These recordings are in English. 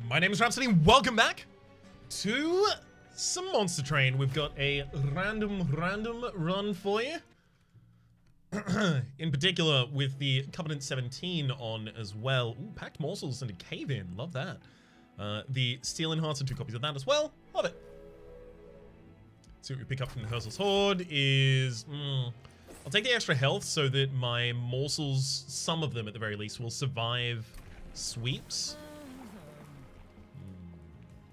My name is Rhapsody. Welcome back to some Monster Train. We've got a random run for you. In particular, with the Covenant 17 on as well. Ooh, packed morsels and a cave-in. Love that. The Steel Enhancer, 2 copies of that as well. Love it. So what we pick up from the Hersel's Horde is... I'll take the extra health so that my morsels, some of them at the very least, will survive sweeps.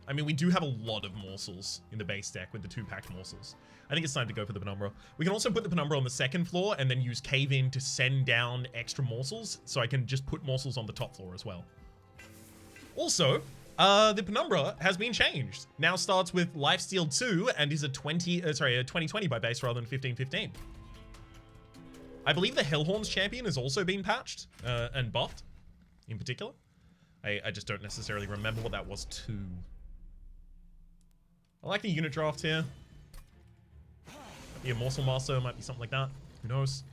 I mean, we do have a lot of morsels in the base deck with the 2 packed morsels. I think it's time to go for the Penumbra. We can also put the Penumbra on the 2nd floor and then use Cave-In to send down extra morsels, so I can just put morsels on the top floor as well. Also, the Penumbra has been changed. Now starts with Lifesteal 2 and is a 2020 by base rather than 1515. I believe the Hellhorns champion has also been patched and buffed in particular. I just don't necessarily remember what that was too. I like the unit draft here. Might be a Morsel Master, might be something like that. Who knows?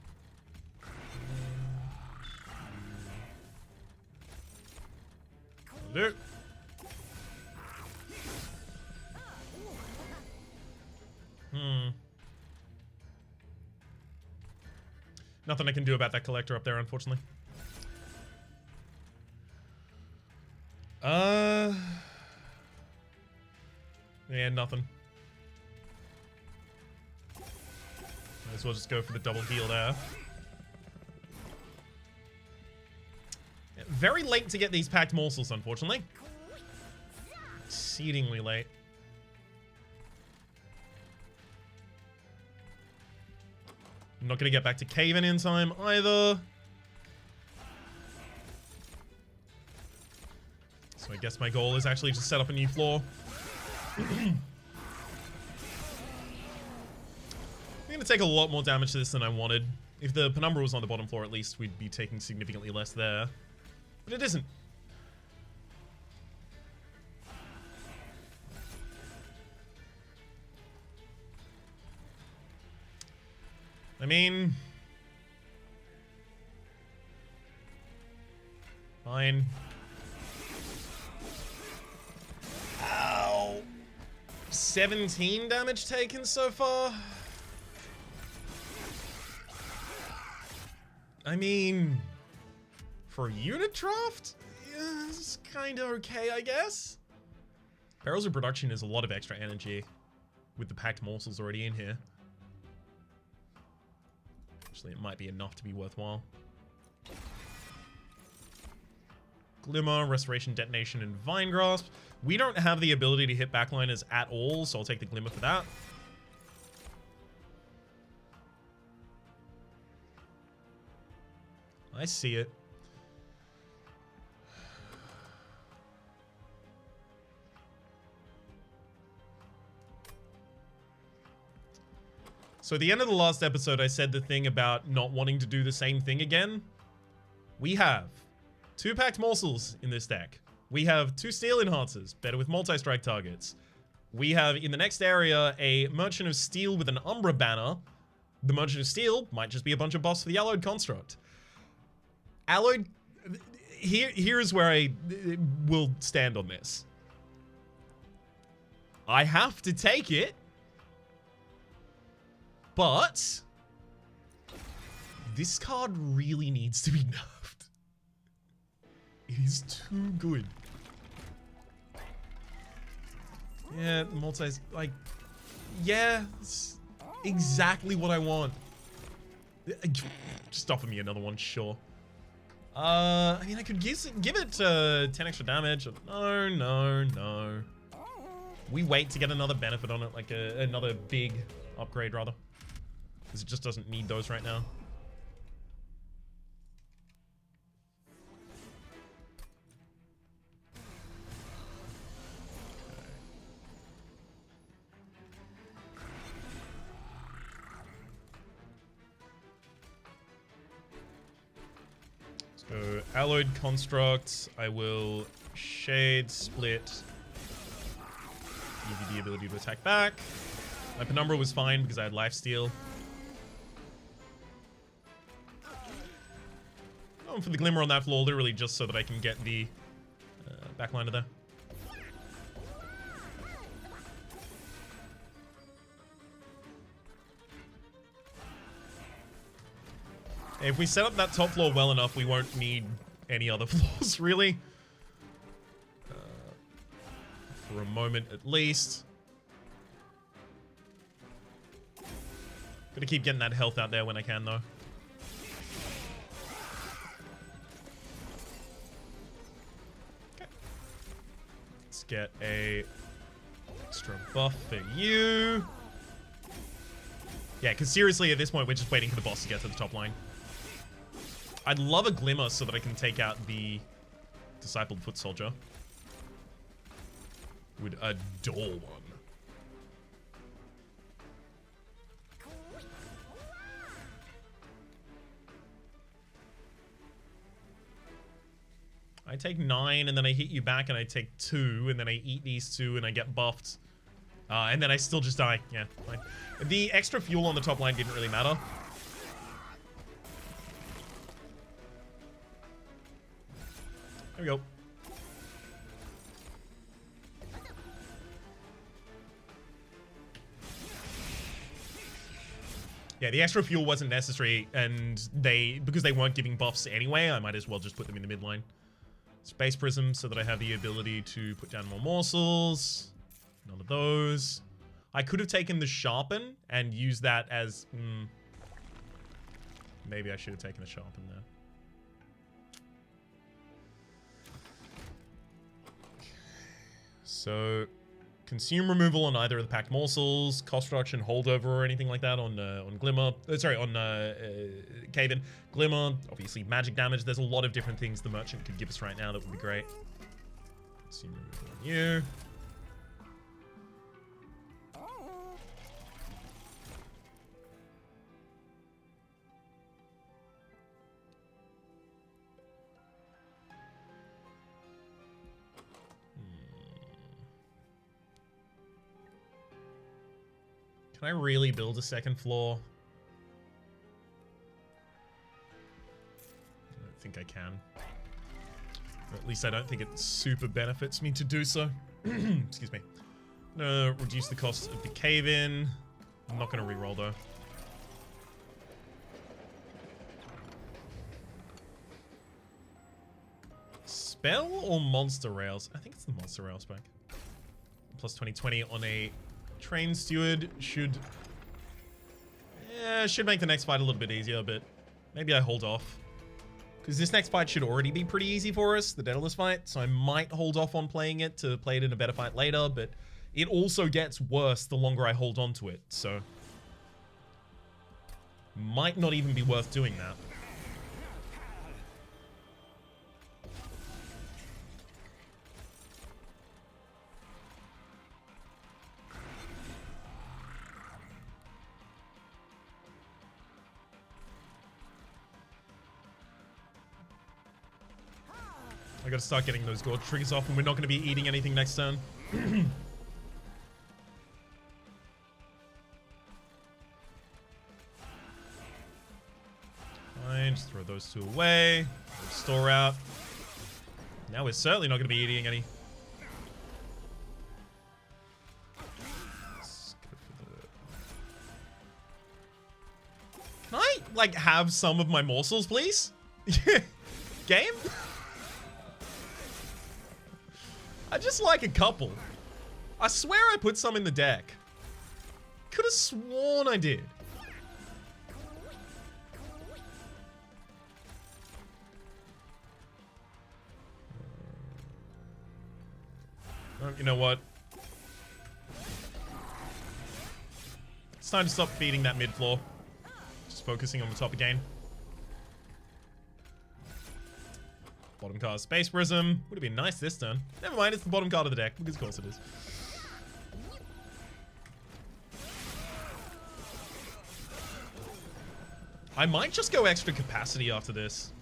That'll do. Nothing I can do about that collector up there, unfortunately. Yeah, nothing. Might as well just go for the double heal there. Yeah, very late to get these packed morsels, unfortunately. Exceedingly late. I'm not going to get back to Cave-In in time either. So I guess my goal is actually to set up a new floor. I'm going to take a lot more damage to this than I wanted. If the Penumbra was on the bottom floor, at least we'd be taking significantly less there. But it isn't. I mean... fine. Ow! 17 damage taken so far? I mean... for a unit draft? Yeah, it's kinda okay, I guess. Barrels of Production is a lot of extra energy with the packed morsels already in here. Actually, it might be enough to be worthwhile. Glimmer, Restoration, Detonation, and Vine Grasp. We don't have the ability to hit backliners at all, so I'll take the Glimmer for that. I see it. So at the end of the last episode, I said the thing about not wanting to do the same thing again. We have 2 packed morsels in this deck. We have 2 steel enhancers, better with multi-strike targets. We have, in the next area, a Merchant of Steel with an Umbra banner. The Merchant of Steel might just be a bunch of buffs for the Alloyed Construct. Alloyed... Here is where I will stand on this. I have to take it. But this card really needs to be nerfed. It is too good. Yeah, the multis, like, yeah, it's exactly what I want. Just offer me another one, sure. I mean, I could give it 10 extra damage. No. We wait to get another benefit on it, like another big upgrade, rather. Because it just doesn't need those right now. So, Alloyed Construct, I will Shade, Split, give you the ability to attack back. My Penumbra was fine because I had Lifesteal. Going for the Glimmer on that floor, literally just so that I can get the backliner there. If we set up that top floor well enough, we won't need any other floors, really. For a moment, at least. Gotta keep getting that health out there when I can, though. Okay. Let's get a extra buff for you. Yeah, because seriously, at this point, we're just waiting for the boss to get to the top line. I'd love a glimmer so that I can take out the discipled foot soldier. Would adore one. I take 9 and then I hit you back and I take 2 and then I eat these 2 and I get buffed. And then I still just die. Yeah, fine. The extra fuel on the top line didn't really matter. There we go. Yeah, the extra fuel wasn't necessary, and because they weren't giving buffs anyway, I might as well just put them in the midline. Space Prism so that I have the ability to put down more morsels. None of those. I could have taken the Sharpen and used that as... maybe I should have taken the Sharpen there. So, consume removal on either of the packed morsels, cost reduction, holdover, or anything like that on Glimmer. Sorry, on Cave-In. Glimmer, obviously magic damage. There's a lot of different things the merchant could give us right now that would be great. Consume removal on you. Can I really build a second floor? I don't think I can. Or at least I don't think it super benefits me to do so. Excuse me. No, reduce the cost of the cave-in. I'm not going to reroll though. Spell or monster rails? I think it's the monster rails back. Plus 2020 on a train steward should make the next fight a little bit easier, but maybe I hold off. Because this next fight should already be pretty easy for us, the Daedalus fight, so I might hold off on playing it to play it in a better fight later, but it also gets worse the longer I hold on to it, so might not even be worth doing that. I gotta start getting those gorge triggers off, and we're not gonna be eating anything next turn. Fine, just throw those 2 away. Store out. Now we're certainly not gonna be eating any. Let's go for the... Can I, like, have some of my morsels, please? Game? I just like a couple. I swear I put some in the deck. Could have sworn I did. Oh, you know what? It's time to stop feeding that mid floor. Just focusing on the top again. Bottom card, Space Prism. Would have been nice this turn. Never mind, it's the bottom card of the deck, because of course it is. I might just go extra capacity after this.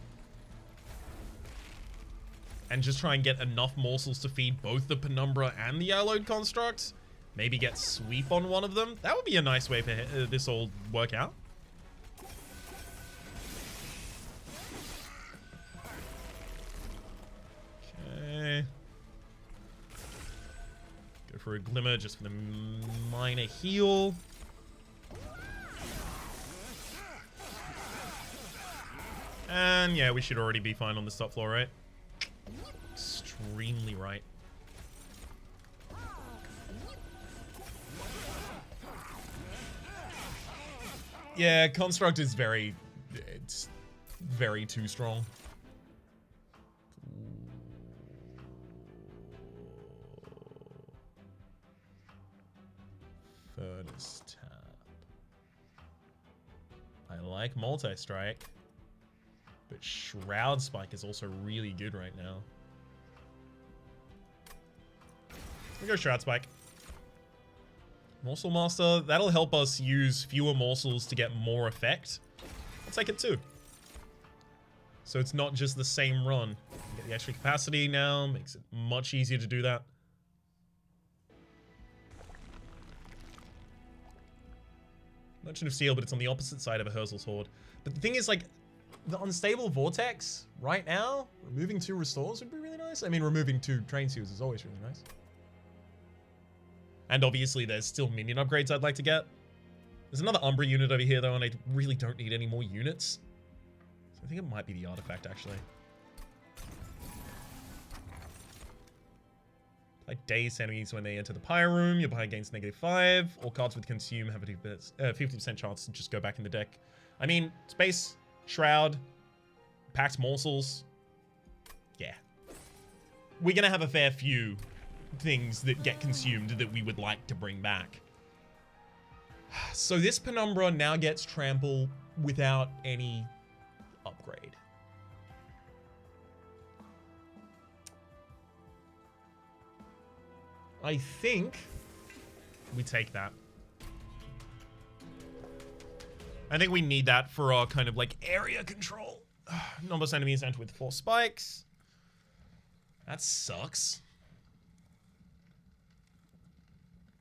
And just try and get enough morsels to feed both the Penumbra and the Alloyed Construct. Maybe get sweep on one of them. That would be a nice way for this all work out. Okay. Go for a Glimmer just for the minor heal. And yeah, we should already be fine on this top floor, right? Extremely right. Yeah, Construct is it's very too strong. Furnace tab. I like multi-strike, but Shroud Spike is also really good right now. We go Shroud Spike. Morsel Master, that'll help us use fewer morsels to get more effect. I'll take it too. So it's not just the same run. Get the extra capacity now, makes it much easier to do that. Merchant of Steel, but it's on the opposite side of a Herzl's Horde. But the thing is, like, the Unstable Vortex right now, removing 2 restores would be really nice. I mean, removing 2 Train Seals is always really nice. And obviously, there's still minion upgrades I'd like to get. There's another Umbra unit over here, though, and I really don't need any more units. So I think it might be the artifact, actually. Like daze enemies when they enter the Pyre Room. Your Pyre gains -5. All cards with Consume have a 50% chance to just go back in the deck. I mean, Space, Shroud, Packed Morsels. Yeah. We're going to have a fair few things that get consumed that we would like to bring back. So this Penumbra now gets Trample without any upgrade. I think we take that. I think we need that for our kind of like area control. Non-boss enemies enter with 4 spikes. That sucks.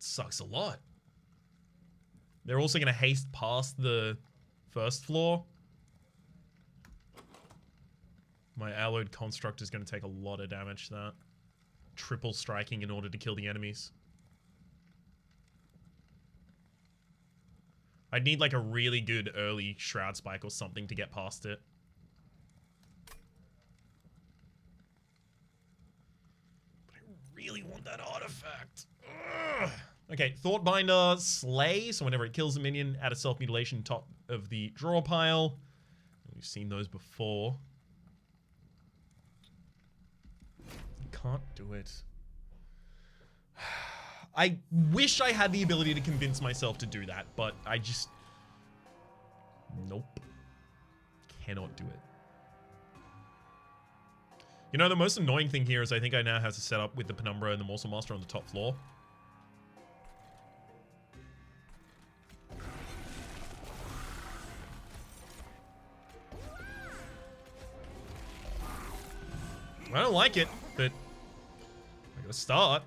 Sucks a lot. They're also going to haste past the first floor. My alloyed construct is going to take a lot of damage to that. Triple striking in order to kill the enemies. I'd need like a really good early Shroud Spike or something to get past it. But I really want that artifact. Ugh. Okay, Thoughtbinder, Slay. So whenever it kills a minion, add a self-mutilation top of the draw pile. We've seen those before. Can't do it. I wish I had the ability to convince myself to do that, but I just... Nope. Cannot do it. You know, the most annoying thing here is I think I now have to set up with the Penumbra and the Morsel Master on the top floor. I don't like it, but I gotta start.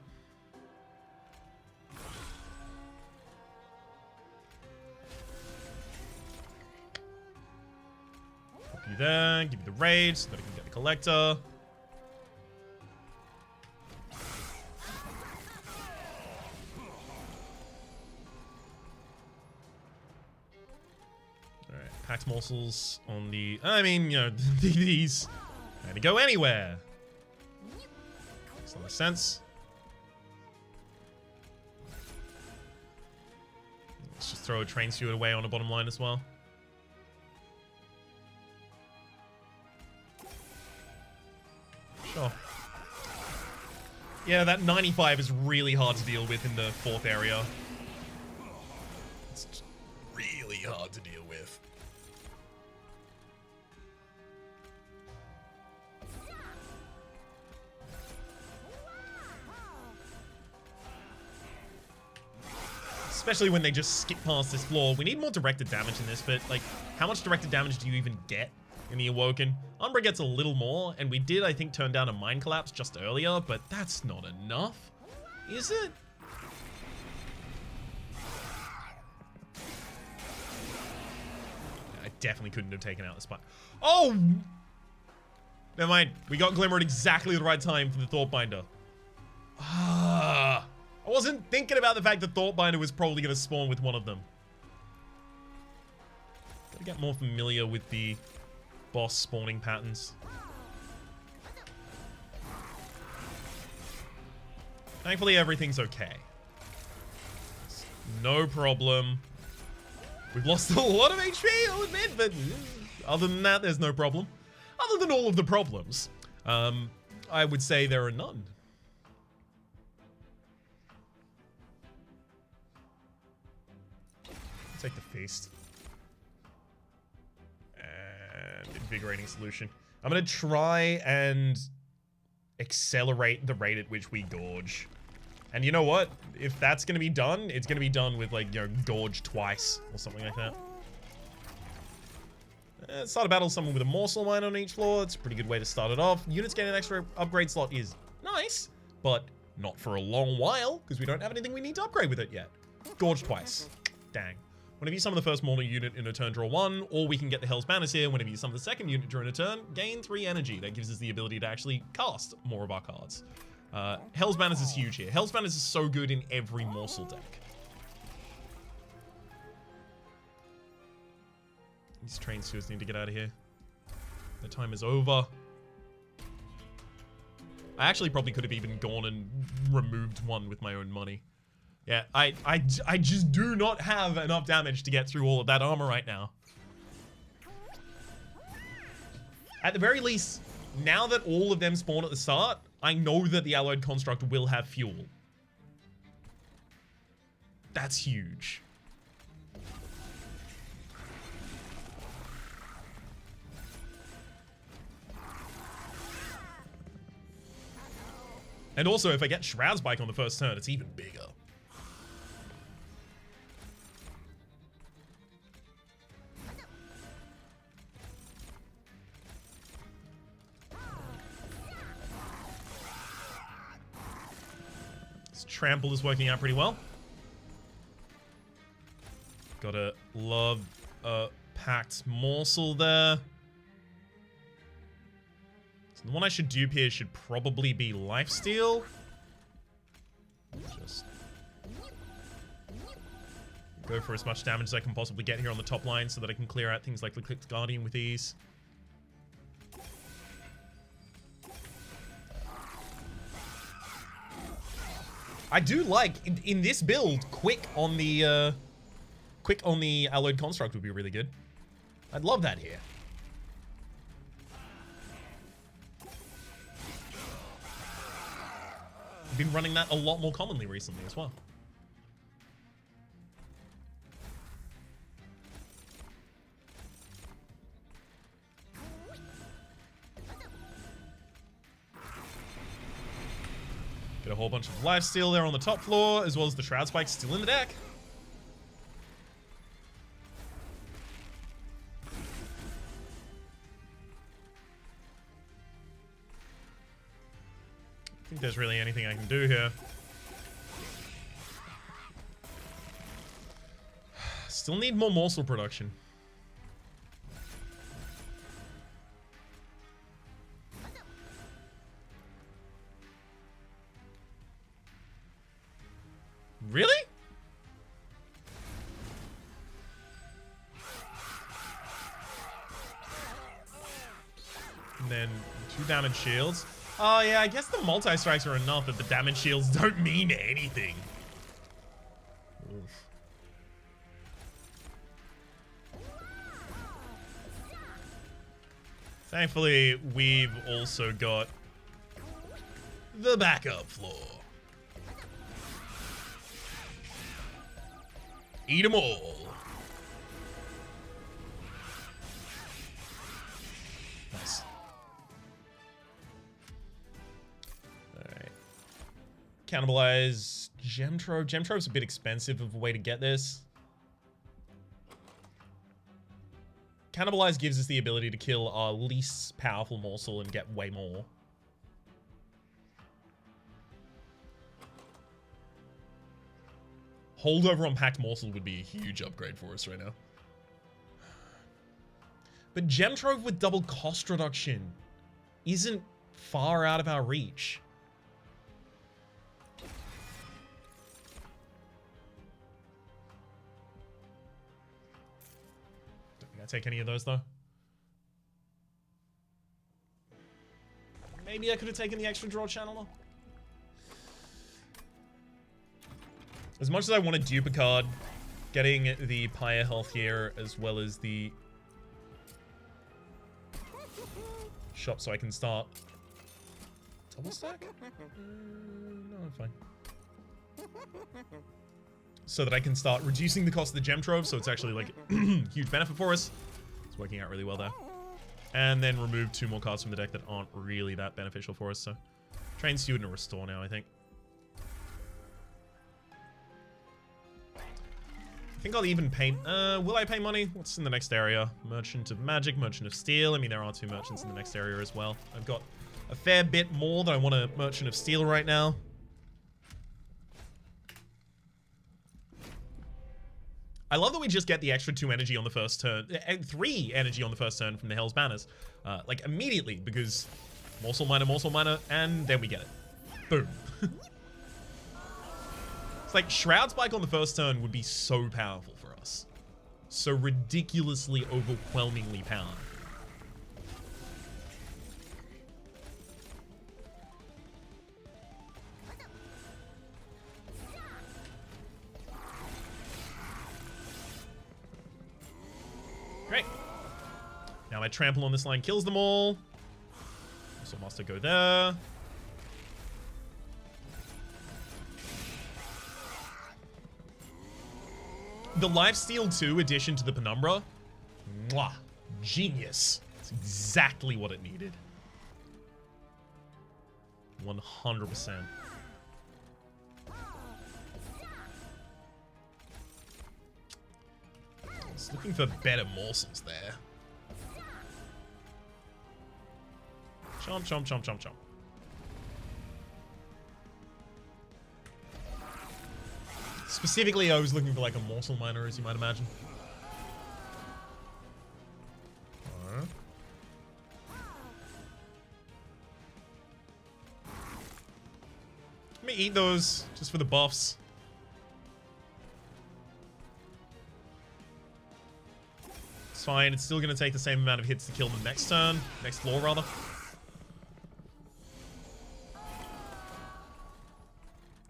Pop you there, give you the raid so that I can get the collector. Alright, packed morsels on the... I mean, you know, these... Gonna go anywhere. Makes a lot of sense. Let's just throw a train steward away on the bottom line as well. Sure. Yeah, that 95 is really hard to deal with in the 4th area. It's really hard to deal with. Especially when they just skip past this floor. We need more directed damage in this, but like, how much directed damage do you even get in the Awoken? Umbra gets a little more, and we did, I think, turn down a Mind Collapse just earlier, but that's not enough. Is it? I definitely couldn't have taken out the spot. Oh! Never mind. We got Glimmer at exactly the right time for the Thoughtbinder. Ah. I wasn't thinking about the fact that Thoughtbinder was probably going to spawn with one of them. Gotta get more familiar with the boss spawning patterns. Thankfully, everything's okay. No problem. We've lost a lot of HP, I'll admit, but other than that, there's no problem. Other than all of the problems, I would say there are none. Take the feast. And invigorating solution. I'm going to try and accelerate the rate at which we gorge. And you know what? If that's going to be done, it's going to be done with, like, you know, gorge twice or something like that. Start a battle with someone with a morsel mine on each floor. It's a pretty good way to start it off. Units getting an extra upgrade slot is nice, but not for a long while, because we don't have anything we need to upgrade with it yet. Gorge twice. Dang. Whenever you summon the first mortal unit in a turn, draw 1, or we can get the Hell's Banners here. Whenever you summon the second unit during a turn, gain 3 energy. That gives us the ability to actually cast more of our cards. Hell's Banners is huge here. Hell's Banners is so good in every morsel deck. These train stewards need to get out of here. The time is over. I actually probably could have even gone and removed one with my own money. Yeah, I just do not have enough damage to get through all of that armor right now. At the very least, now that all of them spawn at the start, I know that the alloyed construct will have fuel. That's huge. And also, if I get Shroud's Bike on the first turn, it's even bigger. Trample is working out pretty well. Gotta love a packed morsel there. So the one I should dupe here should probably be Lifesteal. Just go for as much damage as I can possibly get here on the top line so that I can clear out things like the Clicked Guardian with ease. I do like, in this build, quick on the alloyed construct would be really good. I'd love that here. I've been running that a lot more commonly recently as well. Get a whole bunch of lifesteal there on the top floor, as well as the Shroud Spike still in the deck. I think there's really anything I can do here. Still need more morsel production. Really? And then 2 damage shields. Oh yeah, I guess the multi-strikes are enough that the damage shields don't mean anything. Oof. Thankfully, we've also got the backup floor. Eat them all. Nice. Alright. Cannibalize Gem Trove. Gem Trove's a bit expensive of a way to get this. Cannibalize gives us the ability to kill our least powerful morsel and get way more. Holdover on Packed Morsel would be a huge upgrade for us right now. But Gem Trove with double cost reduction isn't far out of our reach. Don't think I take any of those though. maybe I could have taken the extra draw channeler. As much as I want to dupe a card, getting the Pyre health here as well as the shop so I can start double stack? No, I'm fine. So that I can start reducing the cost of the gem trove, so it's actually like huge benefit for us. It's working out really well there. And then remove 2 more cards from the deck that aren't really that beneficial for us, so Train Student or Restore now, I think. I think I'll even pay... will I pay money? What's in the next area? Merchant of Magic, Merchant of Steel. I mean, there are 2 merchants in the next area as well. I've got a fair bit more that I want a Merchant of Steel right now. I love that we just get the extra 2 energy on the first turn. 3 energy on the first turn from the Hell's Banners. Like, immediately, because Morsel Miner, and then we get it. Boom. Like, Shroud Spike on the first turn would be so powerful for us. So ridiculously, overwhelmingly powerful. Great. Now my trample on this line kills them all. Also Master go there. The Lifesteal 2 addition to the Penumbra, mwah, genius. It's exactly what it needed. 100%. I was looking for better morsels there. Chomp, chomp, chomp, chomp, chomp. Specifically, I was looking for like a morsel miner, as you might imagine. Alright. Let me eat those just for the buffs. It's fine. It's still going to take the same amount of hits to kill them next turn. Next floor, rather.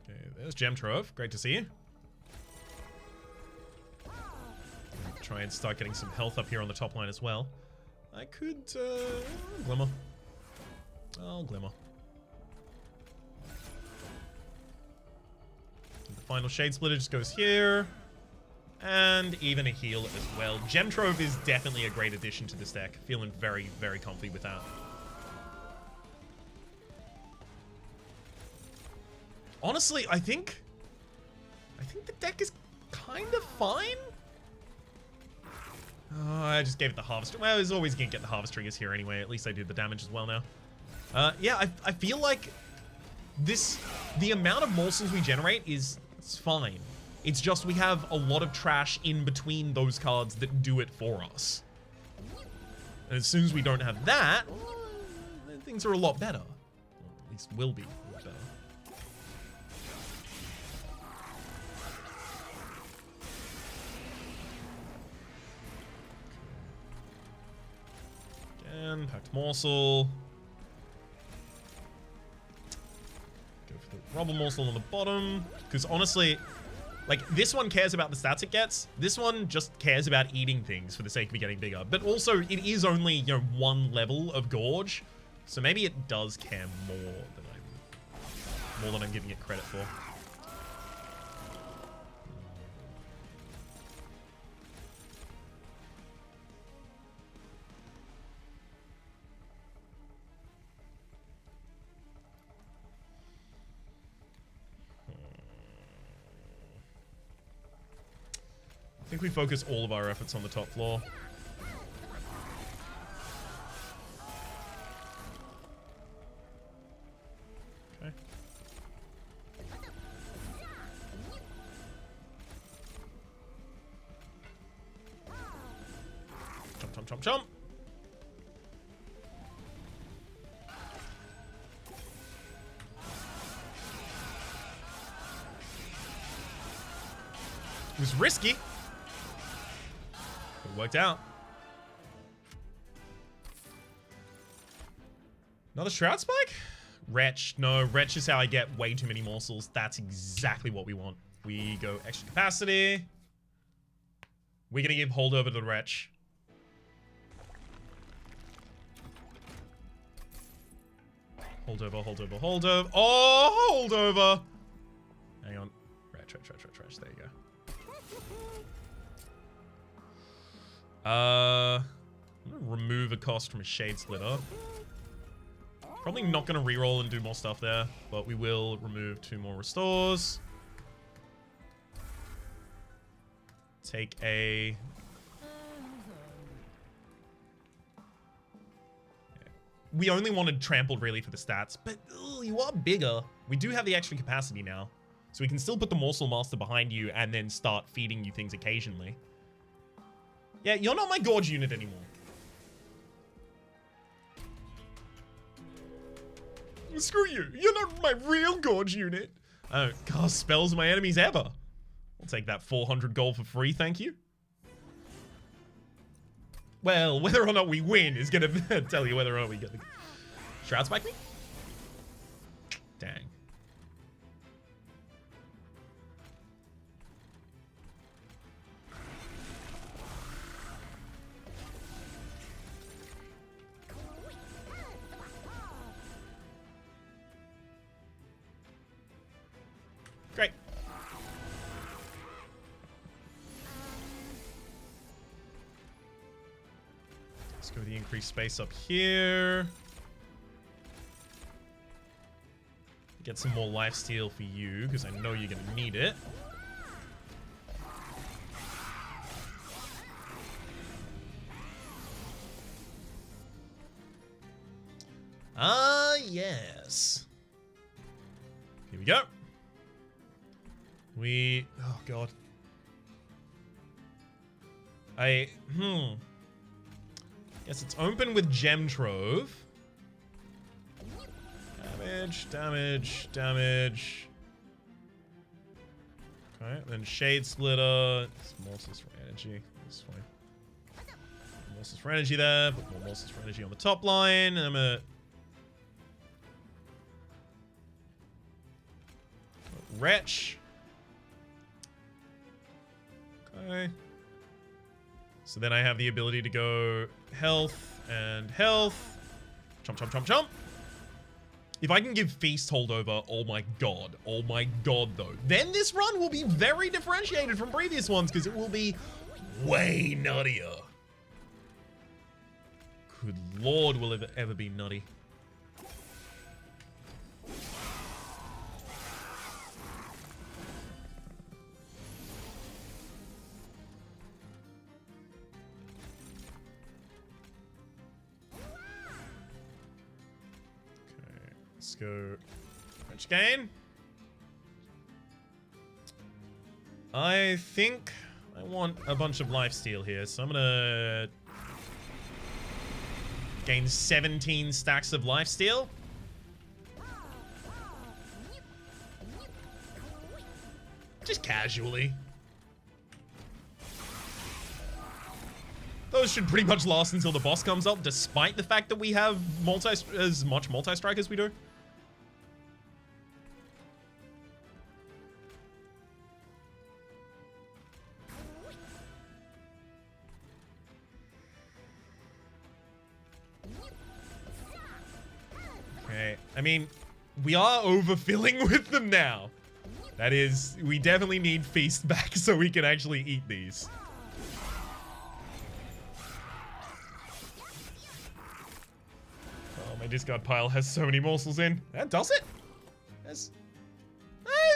Okay, there's Gem Trove. Great to see you. Try and start getting some health up here on the top line as well. I could, Glimmer. Oh, Glimmer. And the final Shade Splitter just goes here. And even a heal as well. Gem Trove is definitely a great addition to this deck. Feeling very, very comfy with that. Honestly, I think the deck is kind of fine. Oh, I just gave it the Harvest. Well, I was always going to get the Harvest Triggers here anyway. At least I did the damage as well now. Yeah, I feel like the amount of morsels we generate it's fine. It's just we have a lot of trash in between those cards that do it for us. And as soon as we don't have that, then things are a lot better. Or at least will be a lot better. Again, Packed Morsel. Go for the Rubble Morsel on the bottom. Because honestly, like, this one cares about the stats it gets. This one just cares about eating things for the sake of it getting bigger. But also, it is only, you know, 1 level of Gorge. So maybe it does care more than I'm giving it credit for. I think we focus all of our efforts on the top floor. Okay. Jump, jump, jump, jump. It was risky. It worked out. Another Shroud Spike? Wretch. No, Wretch is how I get way too many morsels. That's exactly what we want. We go extra capacity. We're gonna give holdover to the Wretch. Holdover, holdover, holdover. Oh, holdover! Hang on. Wretch. There you go. I'm gonna remove a cost from a Shade Splitter. Probably not gonna reroll and do more stuff there, but we will remove 2 more restores. Take a... We only wanted trampled really for the stats, but you are bigger. We do have the extra capacity now, so we can still put the Morsel Master behind you and then start feeding you things occasionally. Yeah, you're not my Gorge unit anymore. Screw you. You're not my real Gorge unit. I don't cast spells on my enemies ever. I'll take that 400 gold for free, thank you. Well, whether or not we win is gonna tell you whether or not we get the... Shroud Spike me? Dang. Great. Let's go with the increased space up here. Get some more lifesteal for you, because I know you're going to need it. Yes. Here we go. Oh god. Guess it's open with Gem Trove. Damage. Okay, then Shade Splitter. It's morsels for energy. That's fine. Morsels for energy there. Put more morsels for energy on the top line. I'm gonna... Wretch. Okay. So then I have the ability to go health and health. Chomp. If I can give Feast holdover, oh my god though. Then this run will be very differentiated from previous ones because it will be way nuttier. Good lord, will it ever be nutty. Let's go French gain. I think I want a bunch of lifesteal here, so I'm gonna gain 17 stacks of lifesteal. Just casually. Those should pretty much last until the boss comes up, despite the fact that we have as much multi-strike as we do. Okay, I mean, we are overfilling with them now. That is, we definitely need Feast back so we can actually eat these. Oh, my discard pile has so many morsels in. That does it? There's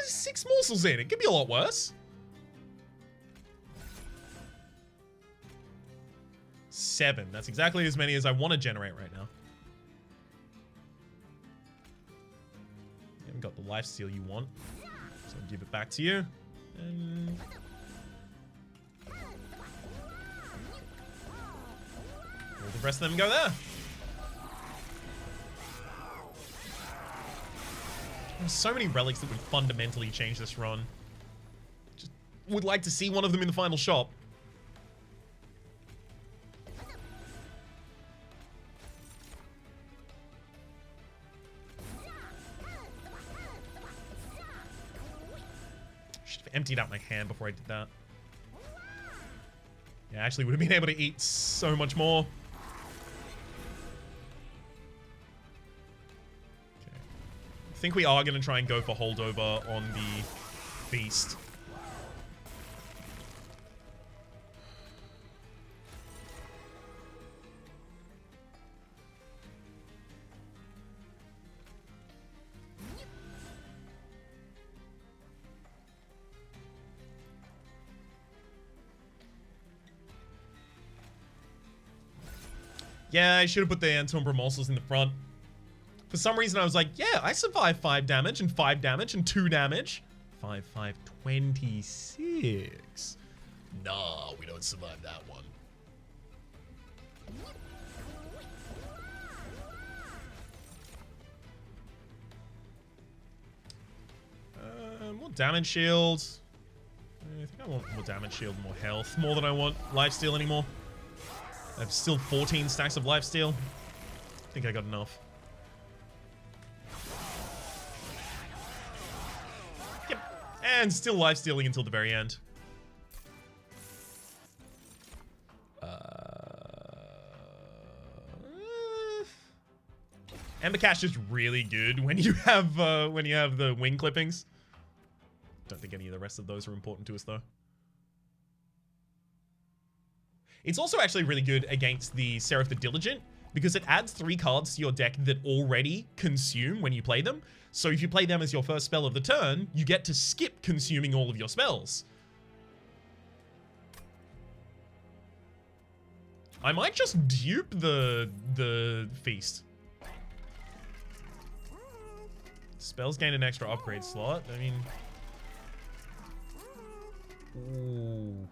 6 morsels in. It could be a lot worse. 7. That's exactly as many as I want to generate right now. You haven't got the lifesteal you want. So I'll give it back to you. And... all the rest of them go there. There's so many relics that would fundamentally change this run. Just would like to see one of them in the final shop. emptied out my hand before I did that. Yeah, actually would have been able to eat so much more. Okay. I think we are going to try and go for holdover on the beast. Yeah, I should have put the Umbra morsels in the front. For some reason, I was like, yeah, I survived 5 damage and 5 damage and 2 damage. 5, 5, 26. Nah, we don't survive that one. More damage shield. I think I want more damage shield, more health, more than I want lifesteal anymore. I have still 14 stacks of lifesteal. I think I got enough. Yep. And still lifestealing until the very end. Ember Cash is really good when you have the wing clippings. Don't think any of the rest of those are important to us though. It's also actually really good against the Seraph the Diligent because it adds 3 cards to your deck that already consume when you play them. So if you play them as your first spell of the turn, you get to skip consuming all of your spells. I might just dupe the feast. Spells gain an extra upgrade slot. I mean... Ooh.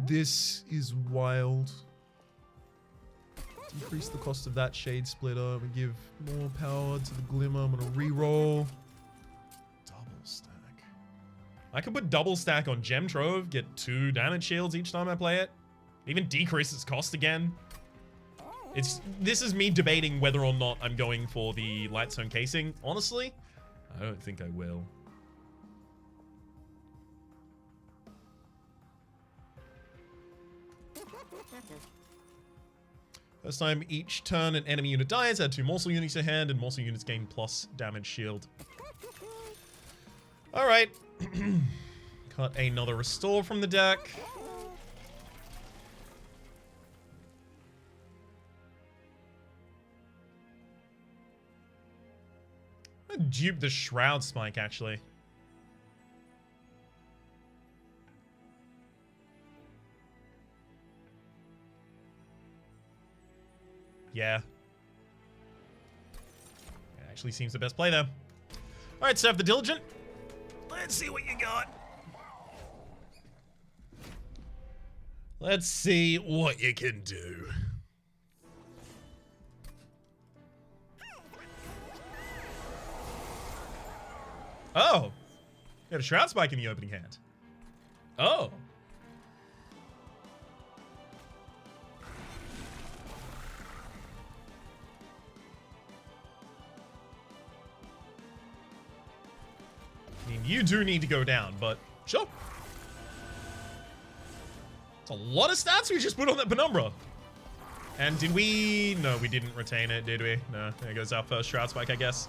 This is wild. Decrease the cost of that Shade Splitter. I'm gonna give more power to the Glimmer. I'm gonna reroll. Double stack. I could put double stack on Gem Trove, get 2 damage shields each time I play it. Even decrease its cost again. This is me debating whether or not I'm going for the Lightstone Casing. Honestly, I don't think I will. First time each turn an enemy unit dies, add 2 morsel units to hand, and morsel units gain plus damage shield. Alright. Cut another restore from the deck. I'm gonna dupe the Shroud Spike, actually. Yeah. It actually seems the best play there. Alright, Seraph the Diligent. Let's see what you got. Let's see what you can do. Oh. You got a Shroud Spike in the opening hand. Oh. I mean, you do need to go down, but sure. It's a lot of stats we just put on that Penumbra. And did we... No, we didn't retain it, did we? No, there goes our first Shroud Spike, I guess.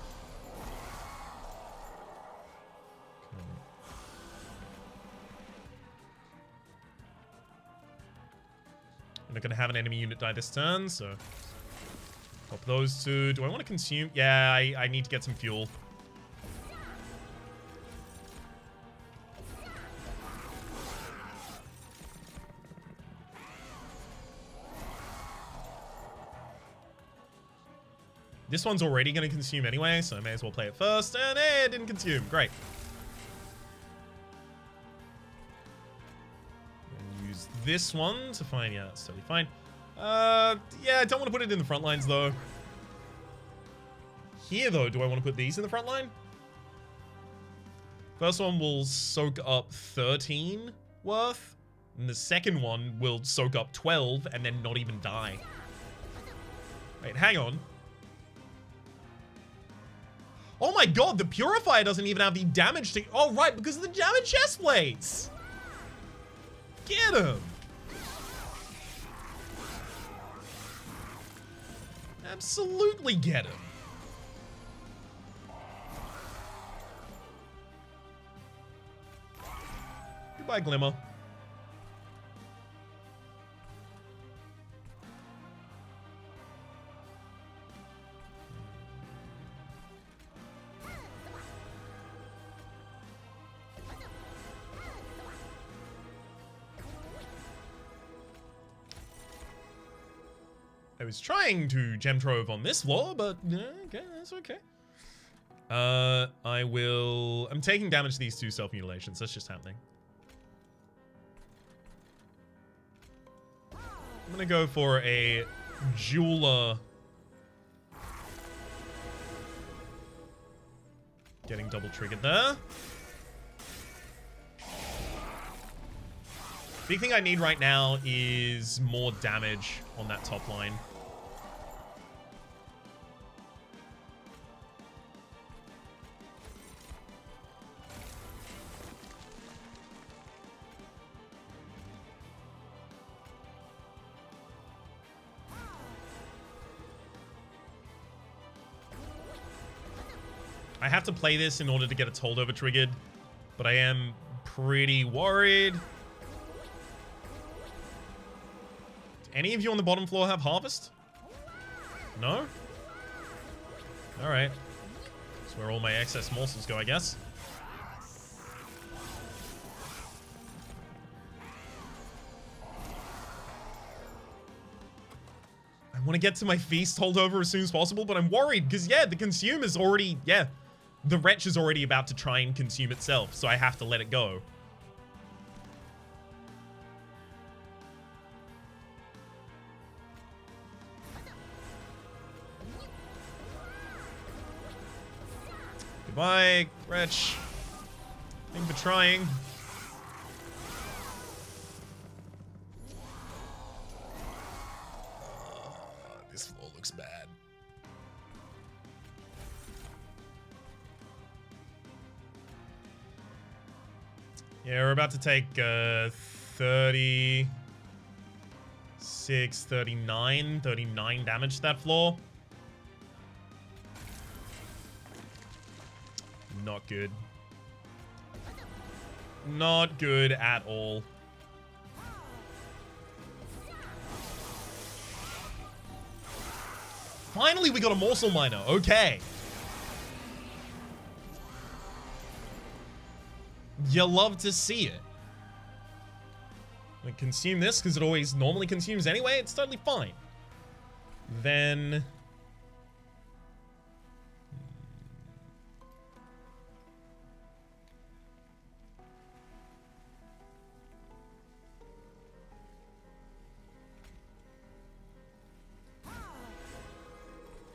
Okay. I'm not going to have an enemy unit die this turn, so... Pop those 2. Do I want to consume? Yeah, I need to get some fuel. This one's already going to consume anyway, so I may as well play it first. And it didn't consume. Great. Use this one to find... Yeah, that's totally fine. Yeah, I don't want to put it in the front lines, though. Here, though, do I want to put these in the front line? First one will soak up 13 worth. And the second one will soak up 12 and then not even die. Wait, hang on. Oh my god, the Purifier doesn't even have the damage to... Oh, right, because of the damage chest plates. Get him. Absolutely get him. Goodbye, Glimmer. I was trying to gem trove on this floor, but okay, that's okay. I'm taking damage to these two self-mutilations. That's just happening. I'm gonna go for a jeweler. Getting double triggered there. Big thing I need right now is more damage on that top line. I have to play this in order to get its holdover triggered, but I am pretty worried. Any of you on the bottom floor have harvest? No? Alright. That's where all my excess morsels go, I guess. I want to get to my feast holdover as soon as possible, but I'm worried because, yeah, the consume is already, the wretch is already about to try and consume itself, so I have to let it go. Goodbye, wretch. Thank you for trying. This floor looks bad. Yeah, we're about to take 36, 39 damage to that floor. Not good. Not good at all. Finally, we got a morsel miner. Okay. You love to see it. I consume this because it always normally consumes anyway. It's totally fine. Then...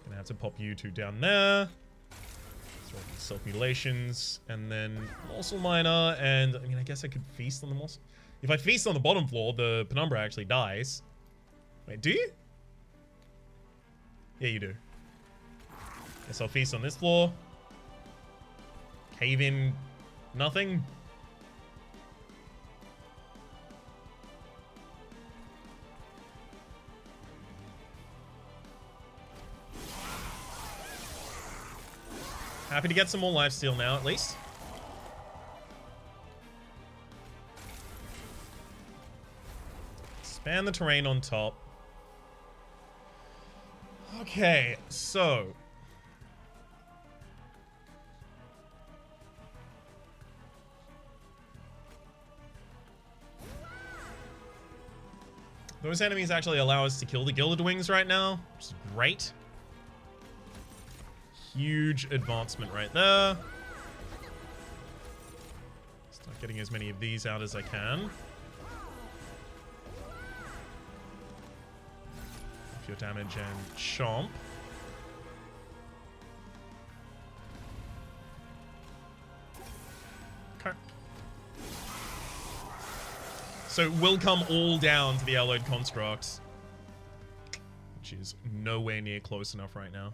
gonna have to pop you two down there. Self-mutilations, and then morsel miner, and I mean, I guess I could feast on the morsel. If I feast on the bottom floor, the penumbra actually dies. Wait, do you? Yeah, you do. Guess I'll feast on this floor. Cave in, nothing. Happy to get some more lifesteal now, at least. Expand the terrain on top. Okay, so... those enemies actually allow us to kill the Gilded Wings right now, which is great. Huge advancement right there. Start getting as many of these out as I can. Off your damage and chomp. Okay. So it will come all down to the alloyed construct, which is nowhere near close enough right now.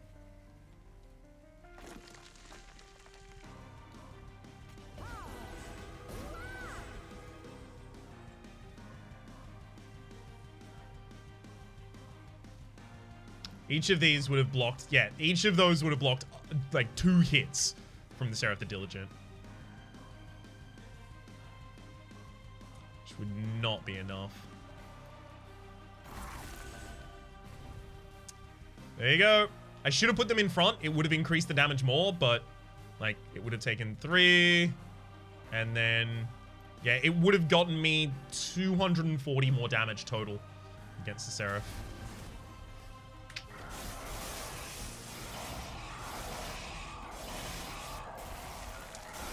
Each of these would have blocked, yeah, each of those would have blocked like 2 hits from the Seraph the Diligent. Which would not be enough. There you go. I should have put them in front. It would have increased the damage more, but like it would have taken 3. And then, yeah, it would have gotten me 240 more damage total against the Seraph.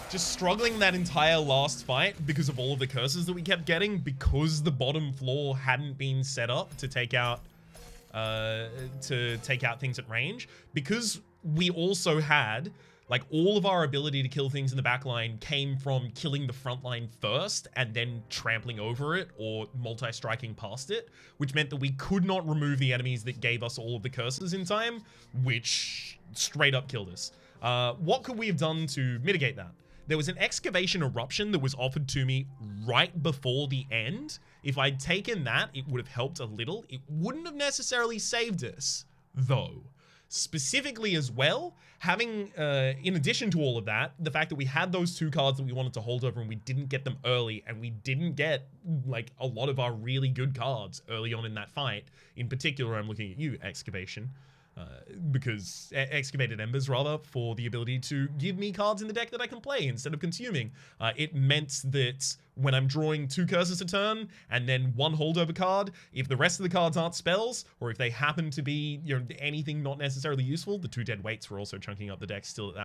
Just struggling that entire last fight because of all of the curses that we kept getting, because the bottom floor hadn't been set up to take out things at range, because we also had like all of our ability to kill things in the back line came from killing the front line first and then trampling over it or multi-striking past it, which meant that we could not remove the enemies that gave us all of the curses in time, which straight up killed us. What could we have done to mitigate that? There was an excavation eruption that was offered to me right before the end. If I'd taken that, it would have helped a little. It wouldn't have necessarily saved us, though. Specifically as well, having, in addition to all of that, the fact that we had those 2 cards that we wanted to hold over and we didn't get them early, and we didn't get, like, a lot of our really good cards early on in that fight. In particular, I'm looking at you, Excavation. Because Excavated Embers, rather, for the ability to give me cards in the deck that I can play instead of consuming. It meant that when I'm drawing 2 curses a turn and then 1 holdover card, if the rest of the cards aren't spells, or if they happen to be, you know, anything not necessarily useful, the 2 dead weights were also chunking up the deck still at that